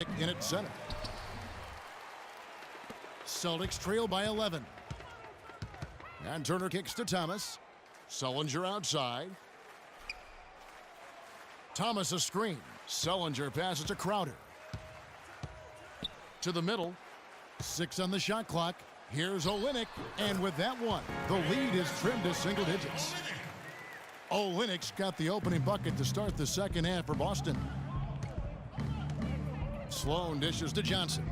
in at center. Celtics trail by 11. And Turner kicks to Thomas. Sullinger outside. Thomas a screen. Sullinger passes to Crowder. To the middle. 6 on the shot clock. Here's Olynyk. And with that one, the lead is trimmed to single digits. Olynyk's got the opening bucket to start the second half for Boston. Sloan dishes to Johnson.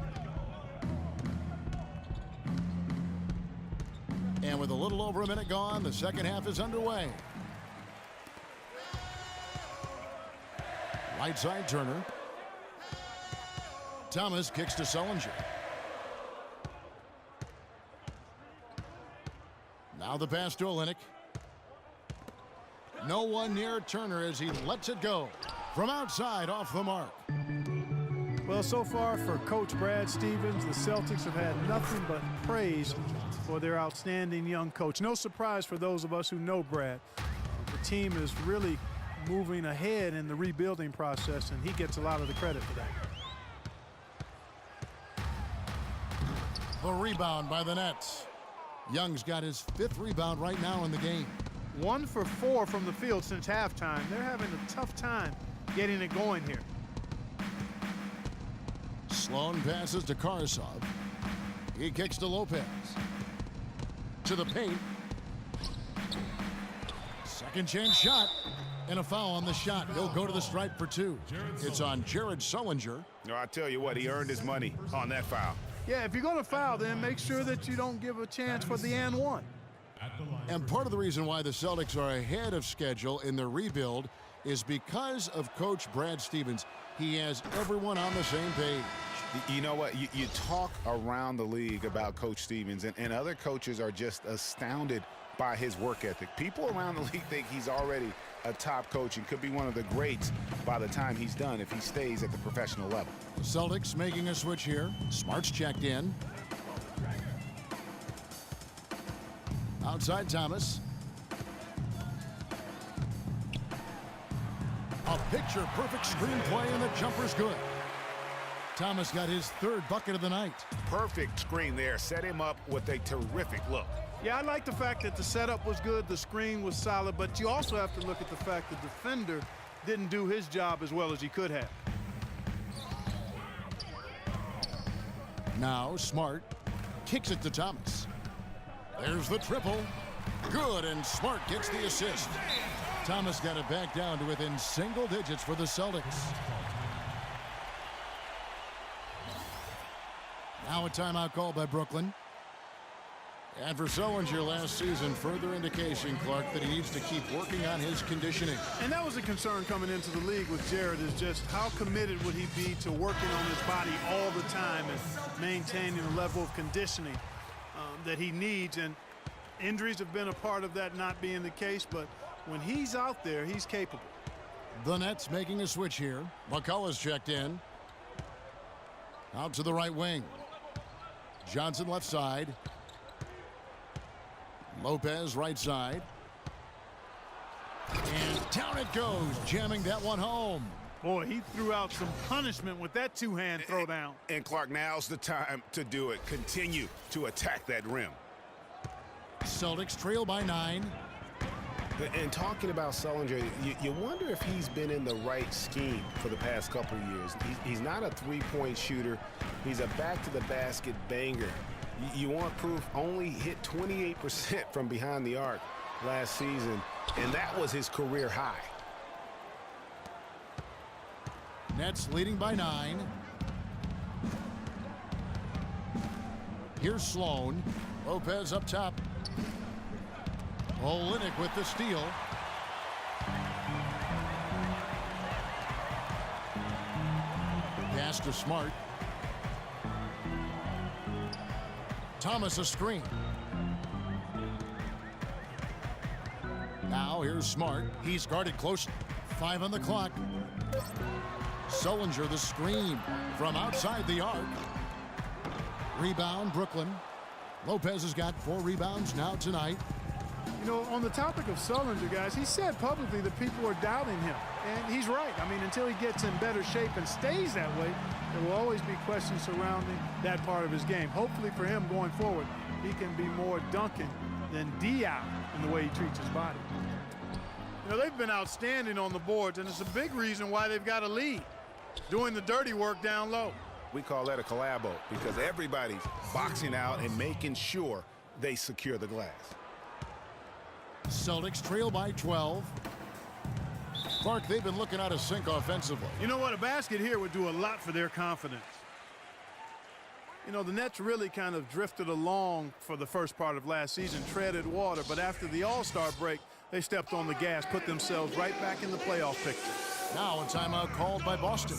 And with a little over a minute gone, the second half is underway. Right side Turner. Thomas kicks to Sullinger. Now the pass to Olynyk. No one near Turner as he lets it go. From outside, off the mark. Well, so far for Coach Brad Stevens, the Celtics have had nothing but praise for their outstanding young coach. No surprise for those of us who know Brad. The team is really moving ahead in the rebuilding process, and he gets a lot of the credit for that. The rebound by the Nets. Young's got his 5th rebound right now in the game. 1 for 4 from the field since halftime. They're having a tough time getting it going here. Sloan passes to Karsov. He kicks to Lopez. To the paint. Second chance shot. And a foul on the shot. He'll go to the stripe for 2. It's on Jared Sullinger. No, I tell you what, he earned his money on that foul. Yeah, if you're going to foul, then make sure that you don't give a chance for the and one. And part of the reason why the Celtics are ahead of schedule in their rebuild is because of Coach Brad Stevens. He has everyone on the same page. You know what? You talk around the league about Coach Stevens, and other coaches are just astounded by his work ethic. People around the league think he's already a top coach and could be one of the greats by the time he's done if he stays at the professional level. Celtics making a switch here. Smart's checked in. Outside Thomas. A picture-perfect screenplay, and the jumper's good. Thomas got his 3rd bucket of the night. Perfect screen there. Set him up with a terrific look. Yeah, I like the fact that the setup was good, the screen was solid, but you also have to look at the fact the defender didn't do his job as well as he could have. Now Smart kicks it to Thomas. There's the triple. Good, and Smart gets the assist. Thomas got it back down to within single digits for the Celtics. Now a timeout called by Brooklyn. And for Sullinger last season, further indication, Clark, that he needs to keep working on his conditioning. And that was a concern coming into the league with Jared, is just how committed would he be to working on his body all the time and maintaining the level of conditioning that he needs. And injuries have been a part of that not being the case, but when he's out there, he's capable. The Nets making a switch here. McCullough's checked in. Out to the right wing. Johnson left side. Lopez right side. And down it goes, jamming that one home. Boy, he threw out some punishment with that two-hand throwdown. And Clark, now's the time to do it. Continue to attack that rim. Celtics trail by 9. And talking about Sullinger, you wonder if he's been in the right scheme for the past couple of years. He's not a three-point shooter. He's a back-to-the-basket banger. You want proof? Only hit 28% from behind the arc last season, and that was his career high. Nets leading by 9. Here's Sloan. Lopez up top. Olynyk with the steal. Pass to Smart. Thomas a screen. Now here's Smart. He's guarded close. 5 on the clock. Sullinger the screen from outside the arc. Rebound Brooklyn. Lopez has got 4 rebounds now tonight. You know, on the topic of Sullinger, guys, he said publicly that people are doubting him. And he's right. I mean, until he gets in better shape and stays that way, There will always be questions surrounding that part of his game. Hopefully for him going forward, he can be more Duncan than Diao in the way he treats his body. You know, they've been outstanding on the boards, and it's a big reason why they've got a lead, doing the dirty work down low. We call that a collabo because everybody's boxing out and making sure they secure the glass. Celtics trail by 12. Clark, they've been looking out of sync offensively. You know what? A basket here would do a lot for their confidence. You know, the Nets really kind of drifted along for the first part of last season, treaded water, but after the All-Star break, they stepped on the gas, put themselves right back in the playoff picture. Now a timeout called by Boston.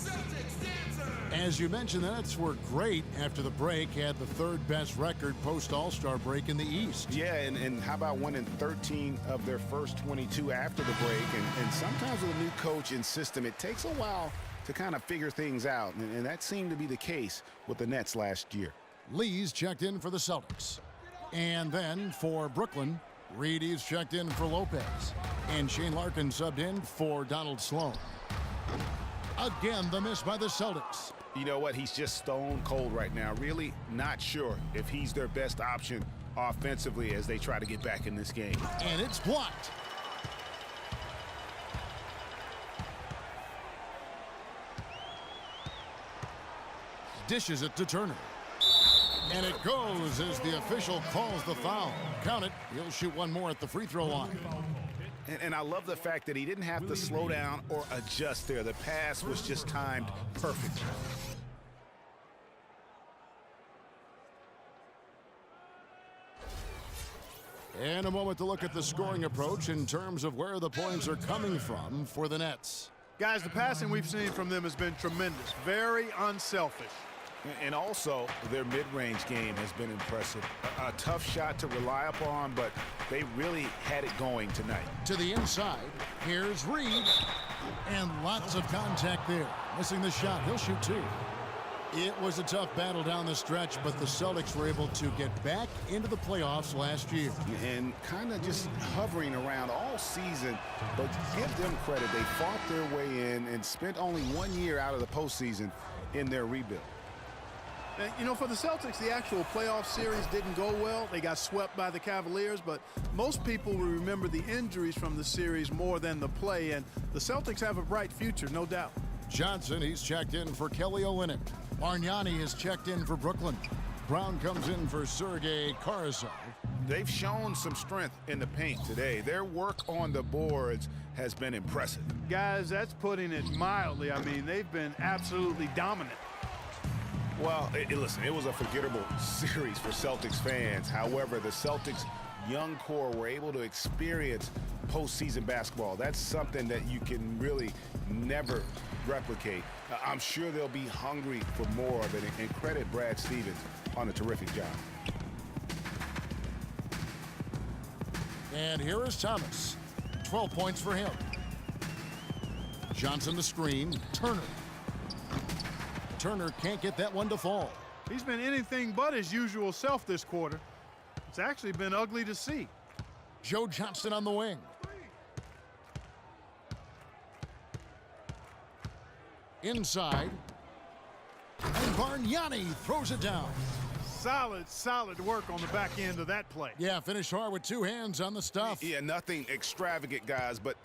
As you mentioned, the Nets were great after the break, had the third best record post-All-Star break in the East. Yeah, and how about winning 13 of their first 22 after the break? And sometimes with a new coach and system, it takes a while to kind of figure things out, and that seemed to be the case with the Nets last year. Lee's checked in for the Celtics. And then for Brooklyn, Reedy's checked in for Lopez. And Shane Larkin subbed in for Donald Sloan. Again, the miss by the Celtics. You know what? He's just stone cold right now. Really not sure if he's their best option offensively as they try to get back in this game. And it's blocked. Dishes it to Turner. And it goes as the official calls the foul. Count it. He'll shoot one more at the free throw line. And I love the fact that he didn't have to slow down or adjust there. The pass was just timed perfect. And a moment to look at the scoring approach in terms of where the points are coming from for the Nets. Guys, the passing we've seen from them has been tremendous. Very unselfish. And also, their mid-range game has been impressive. A tough shot to rely upon, but they really had it going tonight. To the inside, here's Reed. And lots of contact there. Missing the shot, he'll shoot two. It was a tough battle down the stretch, but the Celtics were able to get back into the playoffs last year. And kind of just hovering around all season, but give them credit. They fought their way in and spent only 1 year out of the postseason in their rebuild. And, you know, for the Celtics, the actual playoff series didn't go well. They got swept by the Cavaliers, but most people will remember the injuries from the series more than the play, and the Celtics have a bright future, no doubt. Johnson, he's checked in for Kelly Olynyk. Bargnani has checked in for Brooklyn. Brown comes in for Sergei Karasov. They've shown some strength in the paint today. Their work on the boards has been impressive. Guys, that's putting it mildly. I mean, they've been absolutely dominant. Well, listen, it was a forgettable series for Celtics fans. However, the Celtics' young core were able to experience postseason basketball. That's something that you can really never replicate. I'm sure they'll be hungry for more of it, and credit Brad Stevens on a terrific job. And here is Thomas. 12 points for him. Johnson the screen. Turner. Turner can't get that one to fall. He's been anything but his usual self this quarter. It's actually been ugly to see. Joe Johnston on the wing. Inside. And Bargnani throws it down. Solid work on the back end of that play. Yeah, finish hard with two hands on the stuff. Yeah, nothing extravagant, guys, but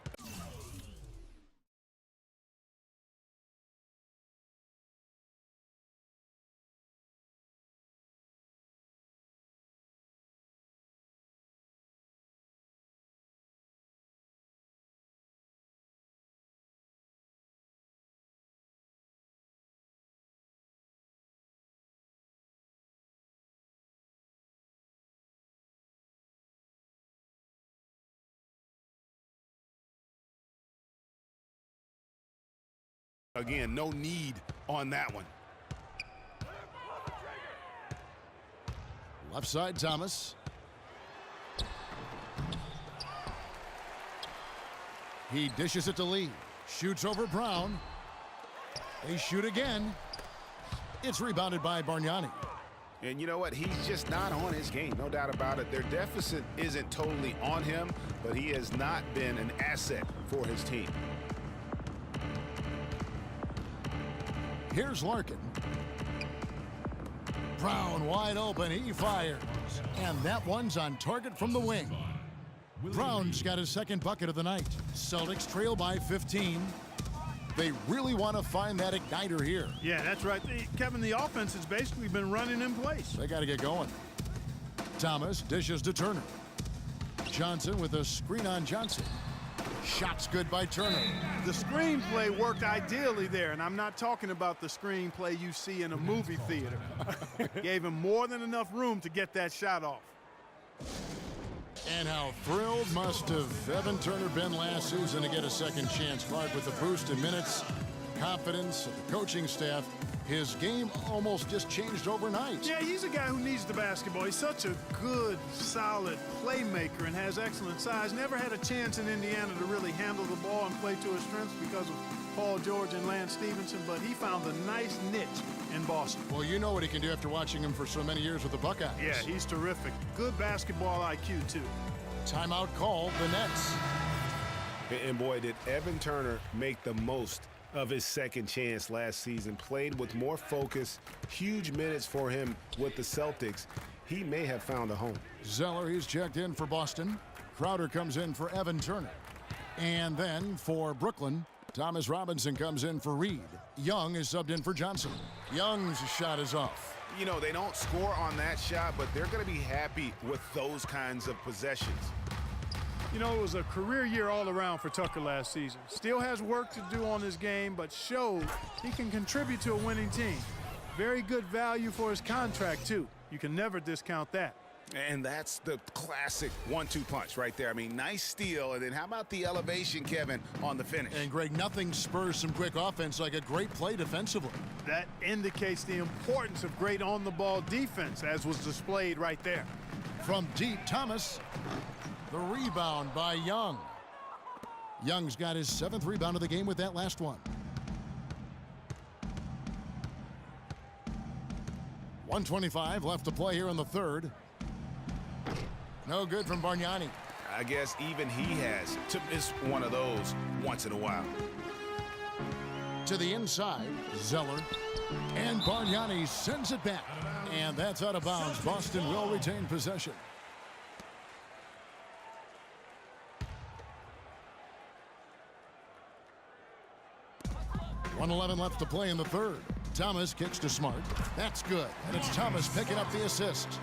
again, no need on that one. Left side, Thomas. He dishes it to Lee. Shoots over Brown. They shoot again. It's rebounded by Bargnani. And you know what? He's just not on his game, no doubt about it. Their deficit isn't totally on him, but he has not been an asset for his team. Here's Larkin. Brown wide open. He fires. And that one's on target from the wing. Brown's got his second bucket of the night. Celtics trail by 15. They really want to find that igniter here. Yeah, that's right. Kevin, the offense has basically been running in place. They got to get going. Thomas dishes to Turner. Johnson with a screen on Johnson. Shots good by Turner. The screenplay worked ideally there, and I'm not talking about the screenplay you see in a movie theater. Gave him more than enough room to get that shot off. And how thrilled must have Evan Turner been last season to get a second chance. Clark with the boost in minutes, confidence of the coaching staff. His game almost just changed overnight. Yeah, he's a guy who needs the basketball. He's such a good, solid playmaker and has excellent size. Never had a chance in Indiana to really handle the ball and play to his strengths because of Paul George and Lance Stevenson, but he found a nice niche in Boston. Well, you know what he can do after watching him for so many years with the Buckeyes. Yeah, he's terrific. Good basketball IQ, too. Timeout called, the Nets. And boy, did Evan Turner make the most of his second chance last season. Played with more focus, huge minutes for him with the Celtics. He may have found a home. Zeller, he's checked in for Boston. Crowder comes in for Evan Turner. And then for Brooklyn, Thomas Robinson comes in for Reed. Young is subbed in for Johnson. Young's shot is off. You know, they don't score on that shot, but they're going to be happy with those kinds of possessions. You know, it was a career year all around for Tucker last season. Still has work to do on his game, but showed he can contribute to a winning team. Very good value for his contract, too. You can never discount that. And that's the classic 1-2 punch right there. I mean, nice steal. And then how about the elevation, Kevin, on the finish? And, Greg, nothing spurs some quick offense like a great play defensively. That indicates the importance of great on-the-ball defense, as was displayed right there. From deep, Thomas. The rebound by Young. Young's got his 7th rebound of the game with that last one. 1:25 left to play here in the third. No good from Bargnani. I guess even he has to miss one of those once in a while. To the inside, Zeller. And Bargnani sends it back. And that's out of bounds. Boston will retain possession. .111 left to play in the third. Thomas kicks to Smart. That's good. And it's Thomas picking up the assist.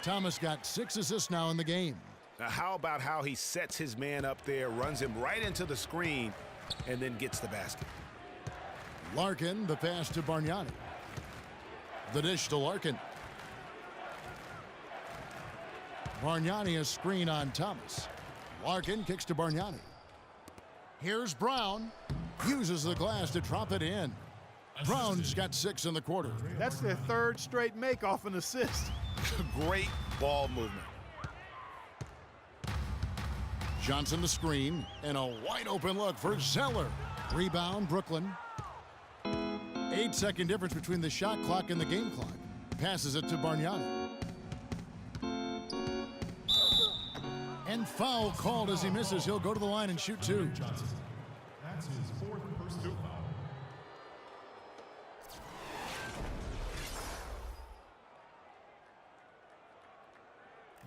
Thomas got 6 assists now in the game. Now, how about how he sets his man up there, runs him right into the screen, and then gets the basket? Larkin, the pass to Bargnani. The dish to Larkin. Bargnani, a screen on Thomas. Larkin kicks to Bargnani. Here's Brown. Uses the glass to drop it in. Brown's got 6 in the quarter. That's their 3rd straight make off an assist. Great ball movement. Johnson the screen, and a wide open look for Zeller. Rebound, Brooklyn. 8-second difference between the shot clock and the game clock. Passes it to Bargnani. And foul called as he misses. He'll go to the line and shoot 2. That's his 4th personal foul.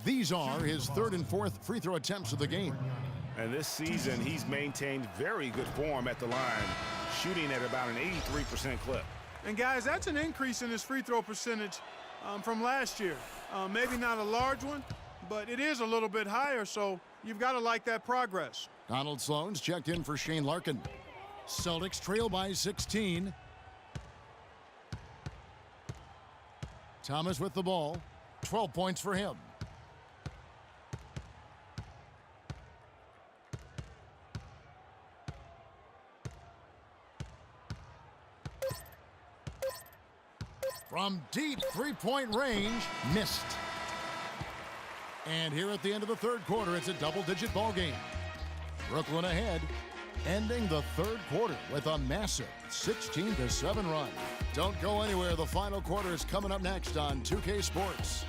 These are his 3rd and 4th free throw attempts of the game. And this season, he's maintained very good form at the line, shooting at about an 83% clip. And, guys, that's an increase in his free throw percentage from last year. Maybe not a large one, but it is a little bit higher, so you've got to like that progress. Donald Sloan's checked in for Shane Larkin. Celtics trail by 16. Thomas with the ball. 12 points for him. From deep three-point range, missed. And here at the end of the third quarter, it's a double-digit ball game. Brooklyn ahead, ending the third quarter with a massive 16-7 run. Don't go anywhere. The final quarter is coming up next on 2K Sports.